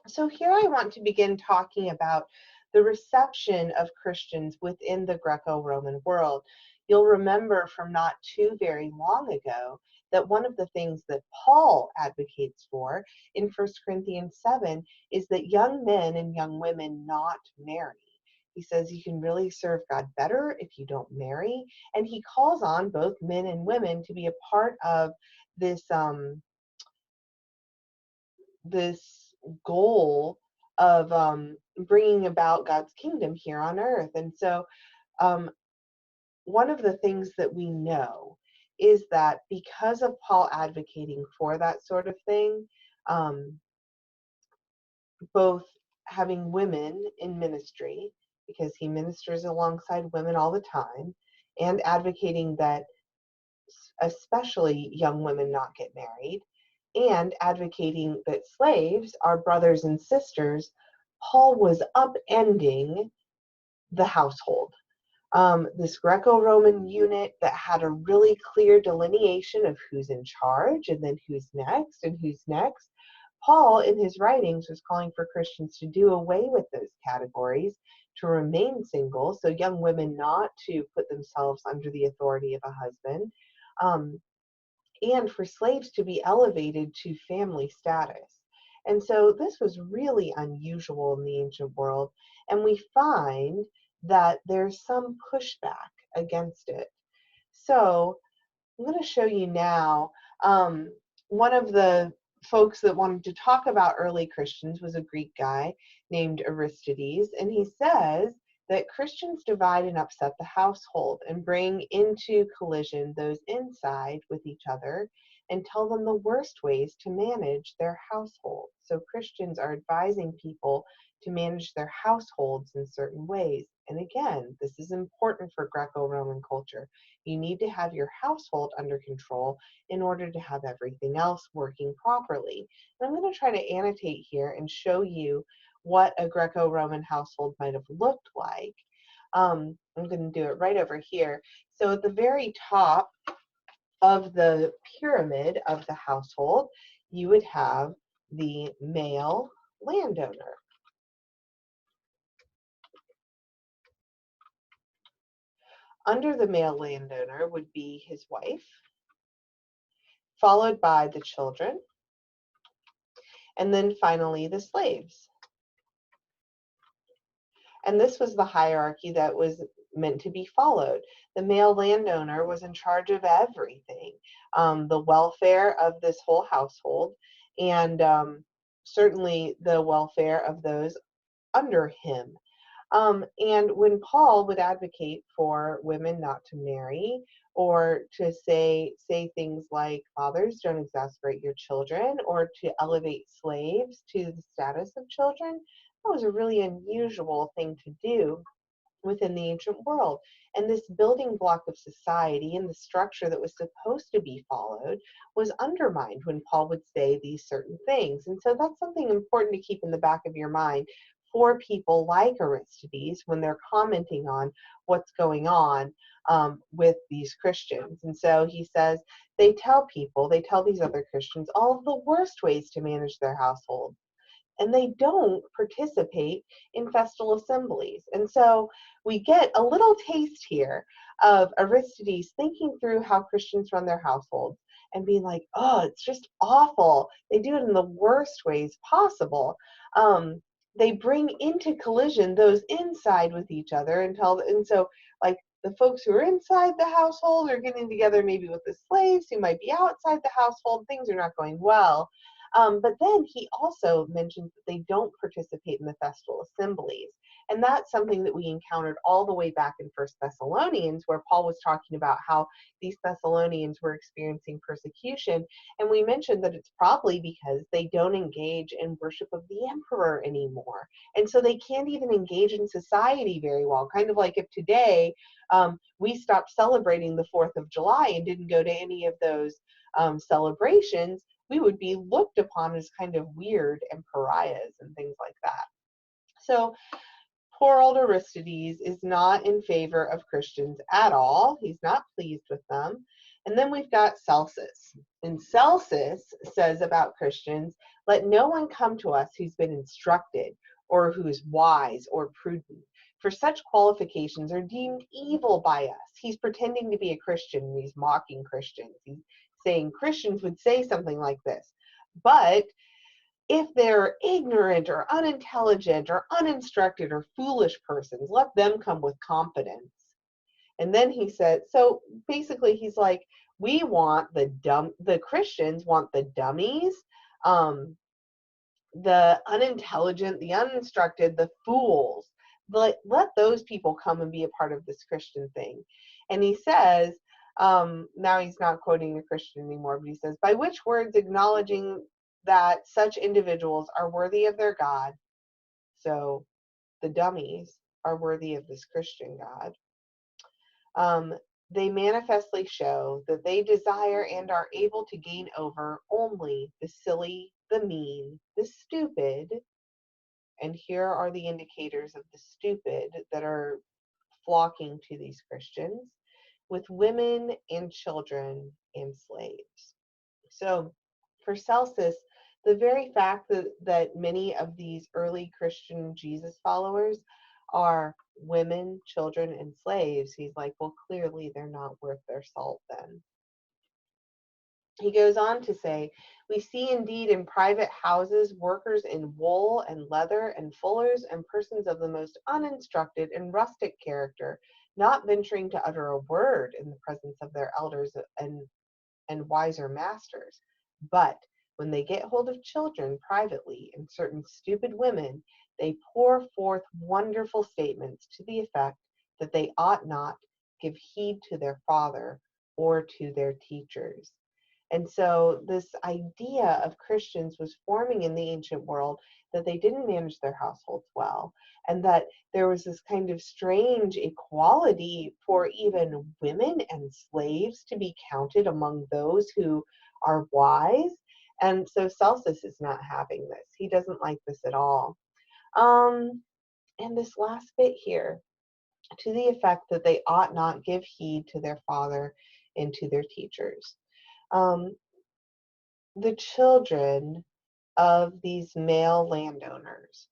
So here I want to begin talking about the reception of Christians within the Greco-Roman world. You'll remember from not too very long ago that one of the things that Paul advocates for in 1 Corinthians 7 is that young men and young women not marry. He says you can really serve God better if you don't marry, and he calls on both men and women to be a part of this this goal of bringing about God's kingdom here on earth. And so um, one of the things that we know is that because of Paul advocating for that sort of thing, um, both having women in ministry, because he ministers alongside women all the time, and advocating that especially young women not get married, and advocating that slaves are brothers and sisters, Paul was upending the household. This Greco-Roman unit that had a really clear delineation of who's in charge and then who's next and who's next. Paul, in his writings, was calling for Christians to do away with those categories, to remain single, so young women not to put themselves under the authority of a husband, um, and for slaves to be elevated to family status. And so this was really unusual in the ancient world, and we find that there's some pushback against it. So I'm going to show you now one of the folks that wanted to talk about early Christians was a Greek guy named Aristides, and he says that Christians divide and upset the household and bring into collision those inside with each other and tell them the worst ways to manage their household. So Christians are advising people to manage their households in certain ways. And again, this is important for Greco-Roman culture. You need to have your household under control in order to have everything else working properly. And I'm going to try to annotate here and show you what a Greco-Roman household might have looked like. I'm going to do it right over here. So at the very top of the pyramid of the household, you would have the male landowner. Under the male landowner would be his wife, followed by the children, and then finally the slaves. And this was the hierarchy that was meant to be followed. The male landowner was in charge of everything, the welfare of this whole household, and certainly the welfare of those under him. And when Paul would advocate for women not to marry, or to say things like fathers don't exasperate your children, or to elevate slaves to the status of children, that was a really unusual thing to do within the ancient world. And this building block of society and the structure that was supposed to be followed was undermined when Paul would say these certain things. And so that's something important to keep in the back of your mind for people like Aristides when they're commenting on what's going on with these Christians. And so he says, they tell these other Christians all of the worst ways to manage their household, and they don't participate in festal assemblies. And so we get a little taste here of Aristides thinking through how Christians run their households and being like, oh, it's just awful. They do it in the worst ways possible. They bring into collision those inside with each other and so like the folks who are inside the household are getting together maybe with the slaves who might be outside the household. Things are not going well. But then he also mentions that they don't participate in the festal assemblies. And that's something that we encountered all the way back in First Thessalonians, where Paul was talking about how these Thessalonians were experiencing persecution. And we mentioned that it's probably because they don't engage in worship of the emperor anymore. And so they can't even engage in society very well. Kind of like if today we stopped celebrating the 4th of July and didn't go to any of those celebrations, we would be looked upon as kind of weird and pariahs and things like that. So poor old Aristides is not in favor of Christians at all. He's not pleased with them. And then we've got Celsus. And Celsus says about Christians, let no one come to us who's been instructed or who is wise or prudent, for such qualifications are deemed evil by us. He's pretending to be a Christian and he's mocking Christians. He's saying Christians would say something like this. But if they're ignorant or unintelligent or uninstructed or foolish persons, let them come with confidence. And then he said, so basically he's like, we want the Christians want the dummies, the unintelligent, the uninstructed, the fools. Let those people come and be a part of this Christian thing. And he says, now he's not quoting a Christian anymore, but he says, by which words acknowledging that such individuals are worthy of their God. So the dummies are worthy of this Christian God. They manifestly show that they desire and are able to gain over only the silly, the mean, the stupid. And here are the indicators of the stupid that are flocking to these Christians, with women and children and slaves. So for Celsus, the very fact that many of these early Christian Jesus followers are women, children, and slaves, he's like, well, clearly they're not worth their salt then. He goes on to say, we see indeed in private houses workers in wool and leather and fullers and persons of the most uninstructed and rustic character, not venturing to utter a word in the presence of their elders and wiser masters. But when they get hold of children privately and certain stupid women, they pour forth wonderful statements to the effect that they ought not give heed to their father or to their teachers. And so this idea of Christians was forming in the ancient world that they didn't manage their households well, and that there was this kind of strange equality for even women and slaves to be counted among those who are wise. And so Celsus is not having this. He doesn't like this at all. And this last bit here, to the effect that they ought not give heed to their father and to their teachers. The children of these male landowners,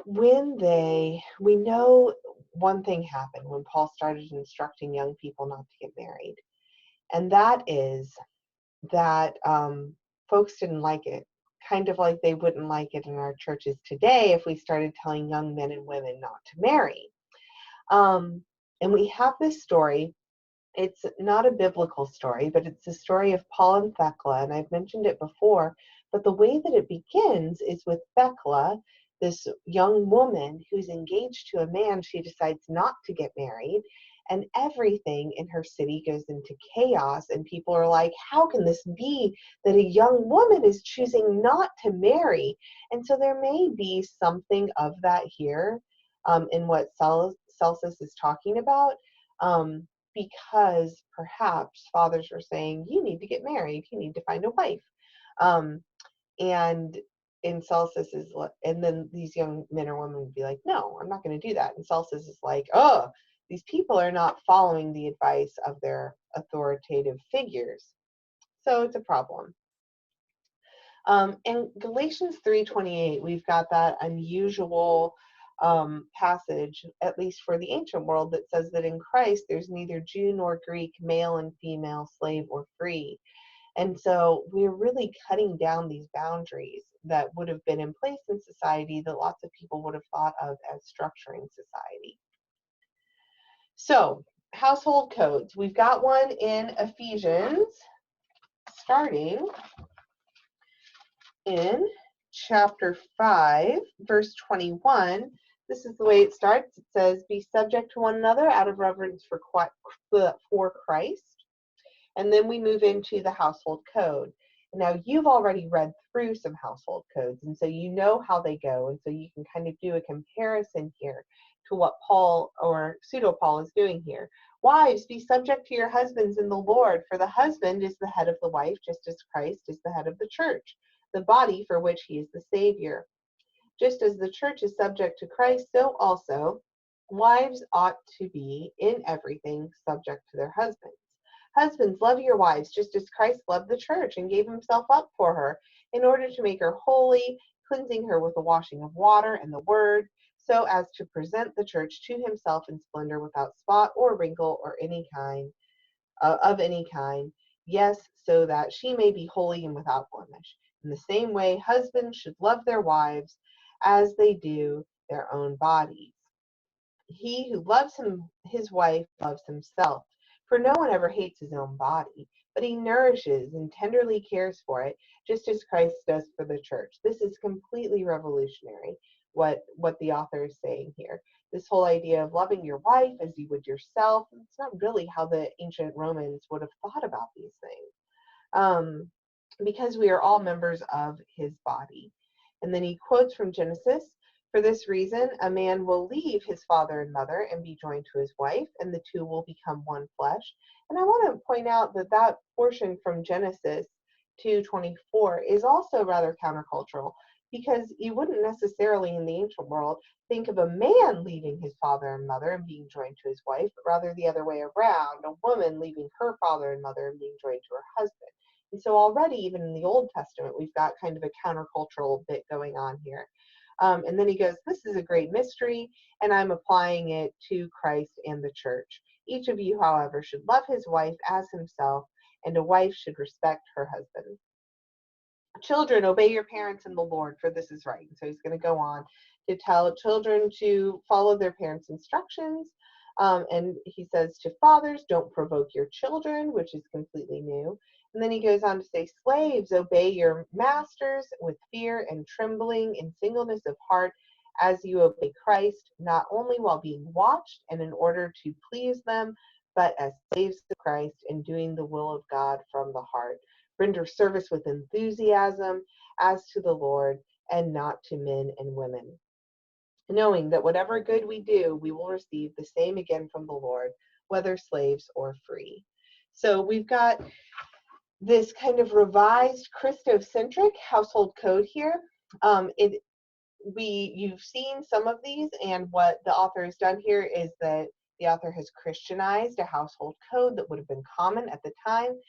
we know one thing happened when Paul started instructing young people not to get married, and that is that folks didn't like it, kind of like they wouldn't like it in our churches today if we started telling young men and women not to marry. And we have this story. It's not a biblical story, but it's the story of Paul and Thecla, and I've mentioned it before. But the way that it begins is with Thecla, this young woman who's engaged to a man. She decides not to get married, and everything in her city goes into chaos, and people are like, how can this be that a young woman is choosing not to marry? And so there may be something of that here in what Celsus is talking about. Because perhaps fathers are saying, you need to get married, you need to find a wife. And in Celsus is, and then these young men or women would be like, no, I'm not going to do that. And Celsus is like, oh, these people are not following the advice of their authoritative figures. So it's a problem. In Galatians 3:28, we've got that unusual passage, at least for the ancient world, that says that in Christ there's neither Jew nor Greek, male and female, slave or free. And so we're really cutting down these boundaries that would have been in place in society that lots of people would have thought of as structuring society. So household codes. We've got one in Ephesians, starting in chapter 5, verse 21. This is the way it starts. It says, be subject to one another out of reverence for Christ. And then we move into the household code. Now, you've already read through some household codes, and so you know how they go, and so you can kind of do a comparison here to what Paul or pseudo-Paul is doing here. Wives, be subject to your husbands in the Lord, for the husband is the head of the wife, just as Christ is the head of the church, the body for which he is the Savior. Just as the church is subject to Christ, so also wives ought to be in everything subject to their husbands. Husbands, love your wives, just as Christ loved the church and gave himself up for her in order to make her holy, cleansing her with the washing of water and the word, so as to present the church to himself in splendor without spot or wrinkle or any kind of any kind. Yes, so that she may be holy and without blemish. In the same way, husbands should love their wives as they do their own bodies. He who loves his wife loves himself. For no one ever hates his own body, but he nourishes and tenderly cares for it, just as Christ does for the church. This is completely revolutionary, what the author is saying here. This whole idea of loving your wife as you would yourself, it's not really how the ancient Romans would have thought about these things. Because we are all members of his body. And then he quotes from Genesis, for this reason, a man will leave his father and mother and be joined to his wife, and the two will become one flesh. And I want to point out that that portion from Genesis 2:24 is also rather countercultural, because you wouldn't necessarily in the ancient world think of a man leaving his father and mother and being joined to his wife, but rather the other way around, a woman leaving her father and mother and being joined to her husband. And so already, even in the Old Testament, we've got kind of a countercultural bit going on here. And then he goes, this is a great mystery, and I'm applying it to Christ and the church. Each of you, however, should love his wife as himself, and a wife should respect her husband. Children, obey your parents in the Lord, for this is right. And so he's going to go on to tell children to follow their parents' instructions. And he says to fathers, don't provoke your children, which is completely new. And then he goes on to say, slaves, obey your masters with fear and trembling in singleness of heart, as you obey Christ, not only while being watched and in order to please them, but as slaves to Christ and doing the will of God from the heart. Render service with enthusiasm as to the Lord and not to men and women, knowing that whatever good we do, we will receive the same again from the Lord, whether slaves or free. So we've got this kind of revised Christocentric household code here. You've seen some of these, and what the author has done here is that the author has Christianized a household code that would have been common at the time,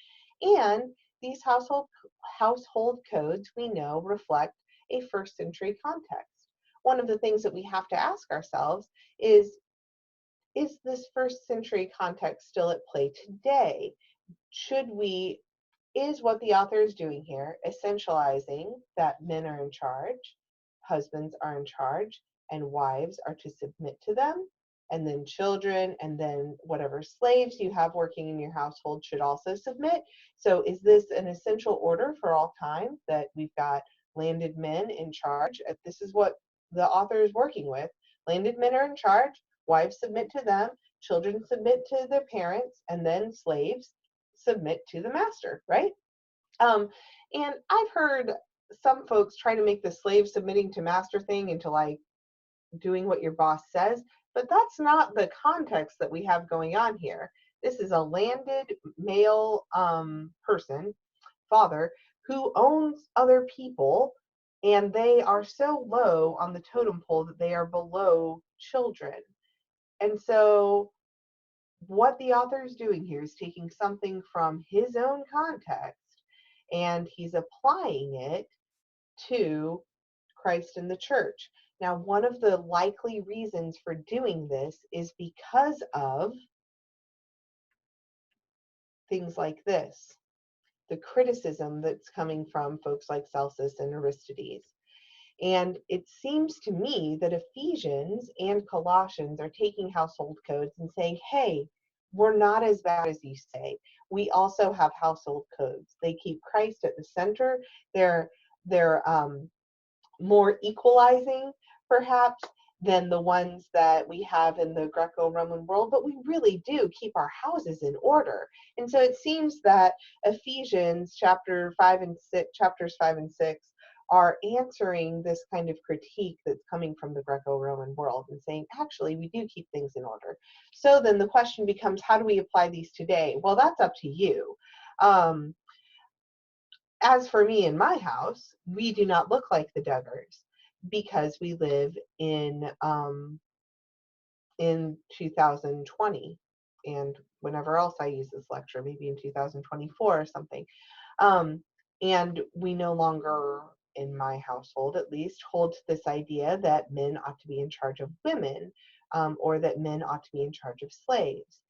and these household codes we know reflect a first century context. One of the things that we have to ask ourselves is this first century context still at play today? Is what the author is doing here essentializing that men are in charge, husbands are in charge, and wives are to submit to them, and then children, and then whatever slaves you have working in your household should also submit? So is this an essential order for all time, that we've got landed men in charge? This is what the author is working with. Landed men are in charge, wives submit to them, children submit to their parents, and then slaves submit to the master, right? And I've heard some folks try to make the slave submitting to master thing into like doing what your boss says, but that's not the context that we have going on here. This is a landed male person, father, who owns other people, and they are so low on the totem pole that they are below children. And so what the author is doing here is taking something from his own context and he's applying it to Christ and the church. Now, one of the likely reasons for doing this is because of things like this, the criticism that's coming from folks like Celsus and Aristides. And it seems to me that Ephesians and Colossians are taking household codes and saying, hey, we're not as bad as you say. We also have household codes. They keep Christ at the center. They're more equalizing, perhaps, than the ones that we have in the Greco-Roman world, but we really do keep our houses in order. And so it seems that Ephesians chapters 5 and 6 are answering this kind of critique that's coming from the Greco-Roman world and saying, actually, we do keep things in order. So then the question becomes, how do we apply these today? Well, that's up to you. As for me and my house, we do not look like the Duggars because we live in 2020. and whenever else I use this lecture, maybe in 2024 or something. Um, and we no longer, in my household at least, hold this idea that men ought to be in charge of women, or that men ought to be in charge of slaves.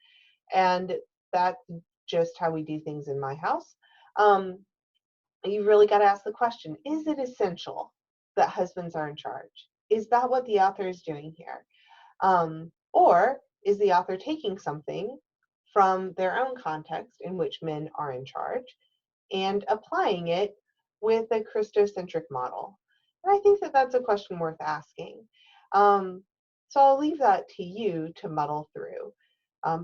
And that's just how we do things in my house. Um, you really got to ask the question, is it essential that husbands are in charge? Is that what the author is doing here? Or is the author taking something from their own context in which men are in charge and applying it with a Christocentric model? And I think that that's a question worth asking. Um, so I'll leave that to you to muddle through.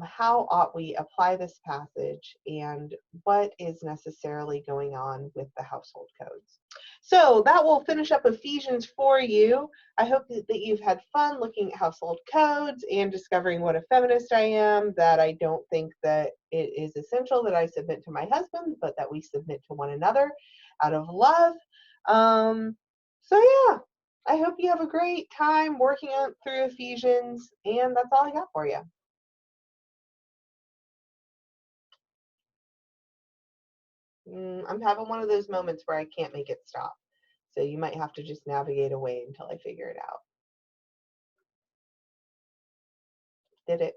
How ought we apply this passage, and what is necessarily going on with the household codes? So that will finish up Ephesians for you. I hope that you've had fun looking at household codes and discovering what a feminist I am, that I don't think that it is essential that I submit to my husband, but that we submit to one another out of love. So yeah, I hope you have a great time working through Ephesians, and that's all I got for you. I'm having one of those moments where I can't make it stop. So you might have to just navigate away until I figure it out. Did it?